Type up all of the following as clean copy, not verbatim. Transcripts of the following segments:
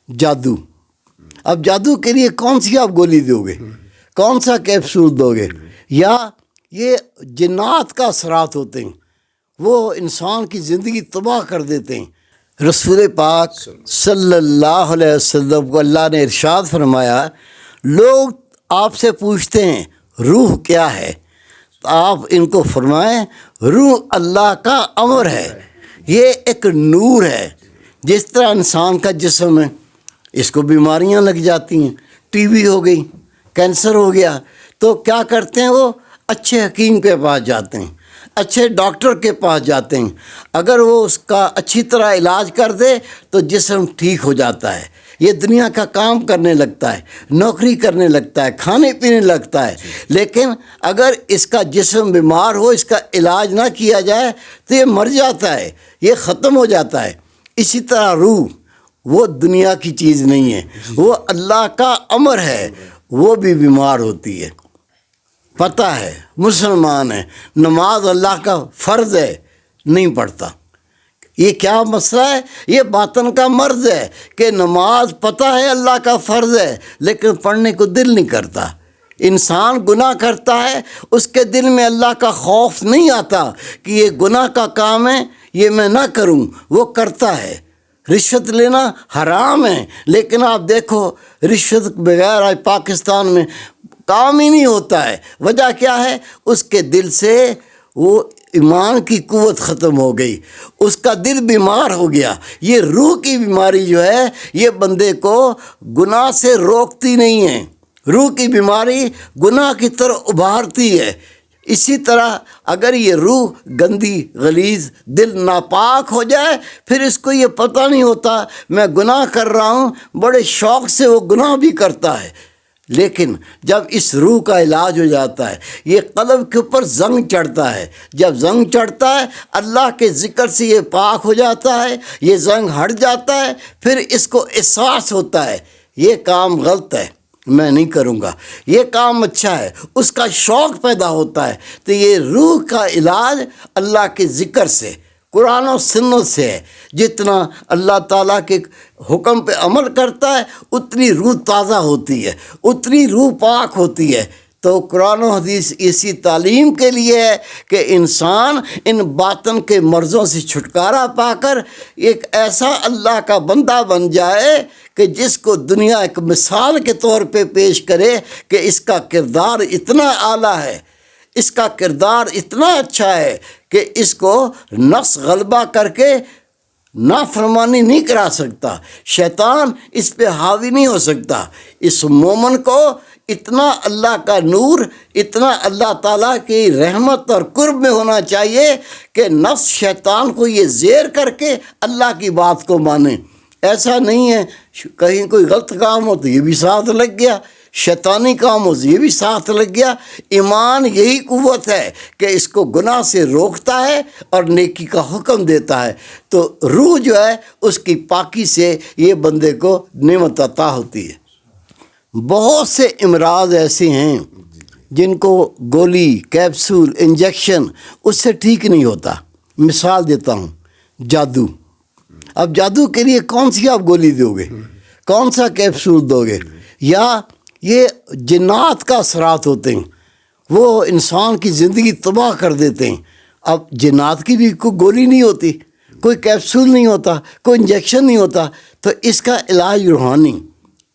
جادو. اب جادو کے لیے کون سی آپ گولی دو گے, کون سا کیپسول دو گے؟ یا یہ جنات کا اثرات ہوتے ہیں, وہ انسان کی زندگی تباہ کر دیتے ہیں. رسول پاک صلی اللہ علیہ وسلم کو اللہ نے ارشاد فرمایا, لوگ آپ سے پوچھتے ہیں روح کیا ہے, تو آپ ان کو فرمائیں روح اللہ کا امر ہے, یہ ایک نور ہے. جس طرح انسان کا جسم ہے, اس کو بیماریاں لگ جاتی ہیں, ٹی بی ہو گئی, کینسر ہو گیا, تو کیا کرتے ہیں وہ اچھے حکیم کے پاس جاتے ہیں, اچھے ڈاکٹر کے پاس جاتے ہیں. اگر وہ اس کا اچھی طرح علاج کر دے تو جسم ٹھیک ہو جاتا ہے, یہ دنیا کا کام کرنے لگتا ہے, نوکری کرنے لگتا ہے, کھانے پینے لگتا ہے. لیکن اگر اس کا جسم بیمار ہو, اس کا علاج نہ کیا جائے تو یہ مر جاتا ہے, یہ ختم ہو جاتا ہے. اسی طرح روح وہ دنیا کی چیز نہیں ہے, وہ اللہ کا امر ہے, وہ بھی بیمار ہوتی ہے. پتہ ہے مسلمان ہے, نماز اللہ کا فرض ہے, نہیں پڑھتا. یہ کیا مسئلہ ہے؟ یہ باطن کا مرض ہے کہ نماز پتہ ہے اللہ کا فرض ہے, لیکن پڑھنے کو دل نہیں کرتا. انسان گناہ کرتا ہے, اس کے دل میں اللہ کا خوف نہیں آتا کہ یہ گناہ کا کام ہے, یہ میں نہ کروں, وہ کرتا ہے. رشوت لینا حرام ہے, لیکن آپ دیکھو رشوت بغیر آج پاکستان میں کام ہی نہیں ہوتا ہے. وجہ کیا ہے؟ اس کے دل سے وہ ایمان کی قوت ختم ہو گئی, اس کا دل بیمار ہو گیا. یہ روح کی بیماری جو ہے یہ بندے کو گناہ سے روکتی نہیں ہے, روح کی بیماری گناہ کی طرف ابھارتی ہے. اسی طرح اگر یہ روح گندی غلیظ دل ناپاک ہو جائے, پھر اس کو یہ پتہ نہیں ہوتا میں گناہ کر رہا ہوں, بڑے شوق سے وہ گناہ بھی کرتا ہے. لیکن جب اس روح کا علاج ہو جاتا ہے, یہ قلب کے اوپر زنگ چڑھتا ہے, جب زنگ چڑھتا ہے اللہ کے ذکر سے یہ پاک ہو جاتا ہے, یہ زنگ ہٹ جاتا ہے, پھر اس کو احساس ہوتا ہے یہ کام غلط ہے, میں نہیں کروں گا, یہ کام اچھا ہے, اس کا شوق پیدا ہوتا ہے. تو یہ روح کا علاج اللہ کے ذکر سے, قرآن و سنت سے ہے. جتنا اللہ تعالیٰ کے حکم پہ عمل کرتا ہے اتنی روح تازہ ہوتی ہے, اتنی روح پاک ہوتی ہے. تو قرآن و حدیث اسی تعلیم کے لیے ہے کہ انسان ان باطن کے مرضوں سے چھٹکارا پا کر ایک ایسا اللہ کا بندہ بن جائے کہ جس کو دنیا ایک مثال کے طور پہ پیش کرے کہ اس کا کردار اتنا اعلیٰ ہے, اس کا کردار اتنا اچھا ہے کہ اس کو نفس غلبہ کر کے نافرمانی نہیں کرا سکتا, شیطان اس پہ حاوی نہیں ہو سکتا. اس مومن کو اتنا اللہ کا نور, اتنا اللہ تعالیٰ کی رحمت اور قرب میں ہونا چاہیے کہ نفس شیطان کو یہ زیر کر کے اللہ کی بات کو مانے. ایسا نہیں ہے کہیں کوئی غلط کام ہو تو یہ بھی ساتھ لگ گیا, شیطانی کام ہو یہ بھی ساتھ لگ گیا. ایمان یہی قوت ہے کہ اس کو گناہ سے روکتا ہے اور نیکی کا حکم دیتا ہے. تو روح جو ہے اس کی پاکی سے یہ بندے کو نعمت عطا ہوتی ہے. بہت سے امراض ایسے ہیں جن کو گولی, کیپسول, انجیکشن اس سے ٹھیک نہیں ہوتا. مثال دیتا ہوں, جادو. اب جادو کے لیے کون سی آپ گولی دو گے, کون سا کیپسول دو گے؟ یا یہ جنات کا اثرات ہوتے ہیں, وہ انسان کی زندگی تباہ کر دیتے ہیں. اب جنات کی بھی کوئی گولی نہیں ہوتی, کوئی کیپسول نہیں ہوتا, کوئی انجیکشن نہیں ہوتا. تو اس کا علاج روحانی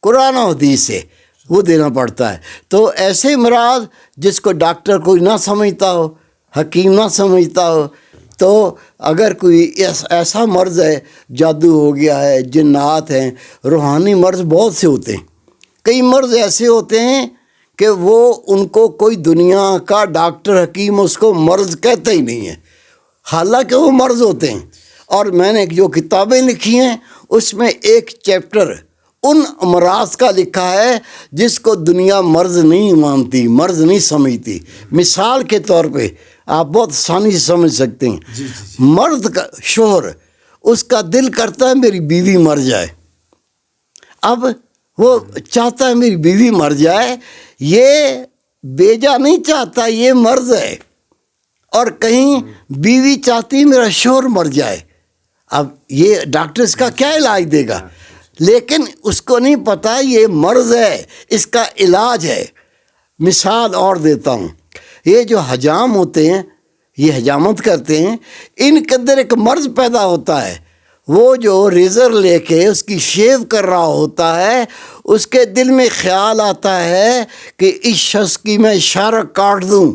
قرآن و حدیث سے وہ دینا پڑتا ہے. تو ایسے امراض جس کو ڈاکٹر کوئی نہ سمجھتا ہو, حکیم نہ سمجھتا ہو, تو اگر کوئی ایسا مرض ہے, جادو ہو گیا ہے, جنات ہیں, روحانی مرض بہت سے ہوتے ہیں. کئی مرض ایسے ہوتے ہیں کہ وہ ان کو کوئی دنیا کا ڈاکٹر حکیم اس کو مرض کہتا ہی نہیں ہے, حالانکہ وہ مرض ہوتے ہیں. اور میں نے جو کتابیں لکھی ہیں اس میں ایک چیپٹر ان امراض کا لکھا ہے جس کو دنیا مرض نہیں مانتی, مرض نہیں سمجھتی. مثال کے طور پہ آپ بہت آسانی سے سمجھ سکتے ہیں. مرد کا شوہر, اس کا دل کرتا ہے میری بیوی مر جائے. اب وہ چاہتا ہے میری بیوی مر جائے, یہ بیجا نہیں چاہتا, یہ مرض ہے. اور کہیں بیوی چاہتی میرا شوہر مر جائے. اب یہ ڈاکٹر اس کا کیا علاج دے گا؟ لیکن اس کو نہیں پتہ یہ مرض ہے، اس کا علاج ہے۔ مثال اور دیتا ہوں، یہ جو حجام ہوتے ہیں، یہ حجامت کرتے ہیں، ان کے اندر ایک مرض پیدا ہوتا ہے۔ وہ جو ریزر لے کے اس کی شیو کر رہا ہوتا ہے، اس کے دل میں خیال آتا ہے کہ اس شخص کی میں شارک کاٹ دوں،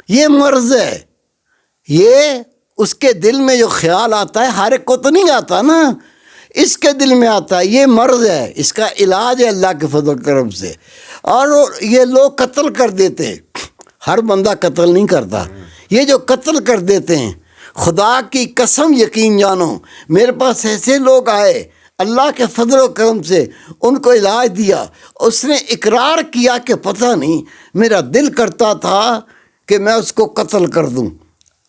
یہ مرض ہے۔ یہ اس کے دل میں جو خیال آتا ہے، ہر ایک کو تو نہیں آتا نا، اس کے دل میں آتا ہے، یہ مرض ہے، اس کا علاج ہے اللہ کے فضل و کرم سے۔ اور یہ لوگ قتل کر دیتے ہیں، ہر بندہ قتل نہیں کرتا، یہ جو قتل کر دیتے ہیں، خدا کی قسم یقین جانو، میرے پاس ایسے لوگ آئے، اللہ کے فضل و کرم سے ان کو علاج دیا، اس نے اقرار کیا کہ پتہ نہیں میرا دل کرتا تھا کہ میں اس کو قتل کر دوں،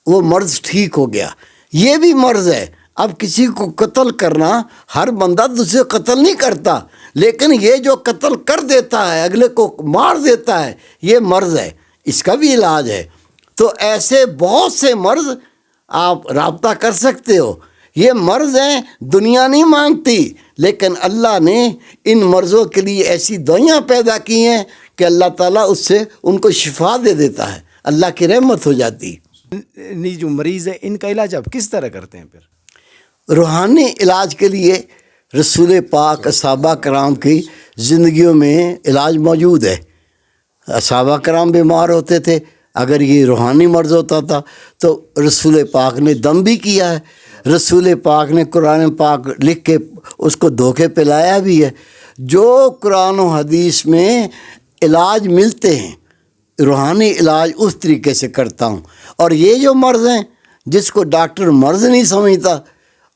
وہ مرض ٹھیک ہو گیا۔ یہ بھی مرض ہے۔ اب کسی کو قتل کرنا، ہر بندہ دوسرے قتل نہیں کرتا، لیکن یہ جو قتل کر دیتا ہے، اگلے کو مار دیتا ہے، یہ مرض ہے، اس کا بھی علاج ہے۔ تو ایسے بہت سے مرض آپ رابطہ کر سکتے ہو، یہ مرض ہیں، دنیا نہیں مانگتی، لیکن اللہ نے ان مرضوں کے لیے ایسی دوائیاں پیدا کی ہیں کہ اللہ تعالیٰ اس سے ان کو شفا دے دیتا ہے، اللہ کی رحمت ہو جاتی۔ جو مریض ہے ان کا علاج آپ کس طرح کرتے ہیں پھر؟ روحانی علاج کے لیے رسول پاک صحابہ کرام کی زندگیوں میں علاج موجود ہے۔ صحابہ کرام بیمار ہوتے تھے، اگر یہ روحانی مرض ہوتا تھا تو رسول پاک نے دم بھی کیا ہے، رسول پاک نے قرآن پاک لکھ کے اس کو دھوکے پلایا بھی ہے۔ جو قرآن و حدیث میں علاج ملتے ہیں، روحانی علاج اس طریقے سے کرتا ہوں۔ اور یہ جو مرض ہیں جس کو ڈاکٹر مرض نہیں سمجھتا،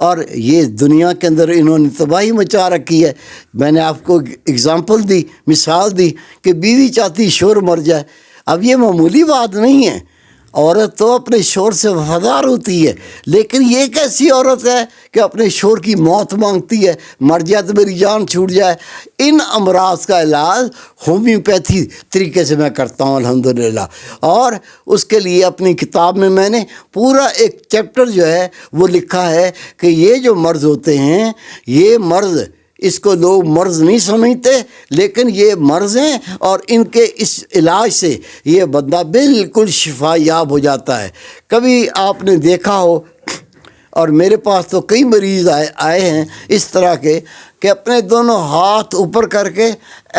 اور یہ دنیا کے اندر انہوں نے تباہی مچا رکھی ہے۔ میں نے آپ کو اگزامپل دی، مثال دی کہ بیوی چاہتی شوہر مر جائے، اب یہ معمولی بات نہیں ہے، عورت تو اپنے شوہر سے وفادار ہوتی ہے، لیکن یہ کیسی عورت ہے کہ اپنے شوہر کی موت مانگتی ہے، مر جائے تو میری جان چھوٹ جائے۔ ان امراض کا علاج ہومیوپیتھی طریقے سے میں کرتا ہوں الحمدللہ، اور اس کے لیے اپنی کتاب میں نے پورا ایک چیپٹر جو ہے وہ لکھا ہے کہ یہ جو مرض ہوتے ہیں، یہ مرض، اس کو لوگ مرض نہیں سمجھتے، لیکن یہ مرض ہیں، اور ان کے اس علاج سے یہ بندہ بالکل شفا یاب ہو جاتا ہے۔ کبھی آپ نے دیکھا ہو، اور میرے پاس تو کئی مریض آئے ہیں اس طرح کے کہ اپنے دونوں ہاتھ اوپر کر کے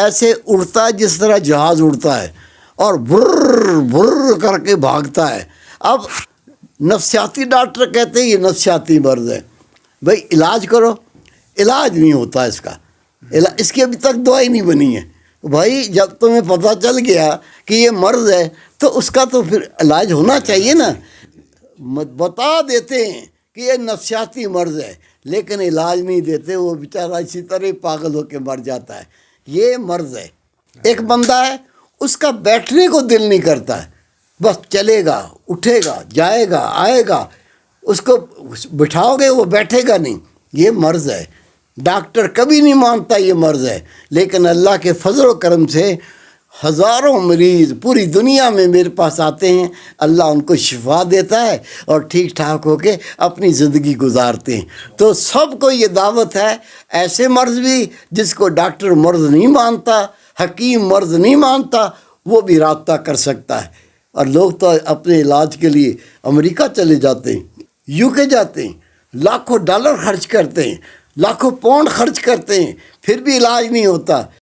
ایسے اڑتا ہے جس طرح جہاز اڑتا ہے، اور بھر بھر کر کے بھاگتا ہے۔ اب نفسیاتی ڈاکٹر کہتے ہیں یہ نفسیاتی مرض ہے، بھائی علاج کرو، علاج نہیں ہوتا اس کا، اس کی ابھی تک دوائی نہیں بنی ہے۔ بھائی جب تمہیں پتہ چل گیا کہ یہ مرض ہے تو اس کا تو پھر علاج ہونا چاہیے نا۔ بتا دیتے ہیں کہ یہ نفسیاتی مرض ہے، لیکن علاج نہیں دیتے، وہ بیچارہ اسی طرح پاگل ہو کے مر جاتا ہے۔ یہ مرض ہے۔ ایک بندہ ہے، اس کا بیٹھنے کو دل نہیں کرتا ہے، بس چلے گا، اٹھے گا، جائے گا، آئے گا، اس کو بٹھاؤ گے وہ بیٹھے گا نہیں، یہ مرض ہے۔ ڈاکٹر کبھی نہیں مانتا یہ مرض ہے، لیکن اللہ کے فضل و کرم سے ہزاروں مریض پوری دنیا میں میرے پاس آتے ہیں، اللہ ان کو شفا دیتا ہے اور ٹھیک ٹھاک ہو کے اپنی زندگی گزارتے ہیں۔ تو سب کو یہ دعوت ہے، ایسے مرض بھی جس کو ڈاکٹر مرض نہیں مانتا، حکیم مرض نہیں مانتا، وہ بھی رابطہ کر سکتا ہے۔ اور لوگ تو اپنے علاج کے لیے امریکہ چلے جاتے ہیں، UK جاتے ہیں، لاکھوں ڈالر خرچ کرتے ہیں، لاکھوں پاؤنڈ خرچ کرتے ہیں، پھر بھی علاج نہیں ہوتا۔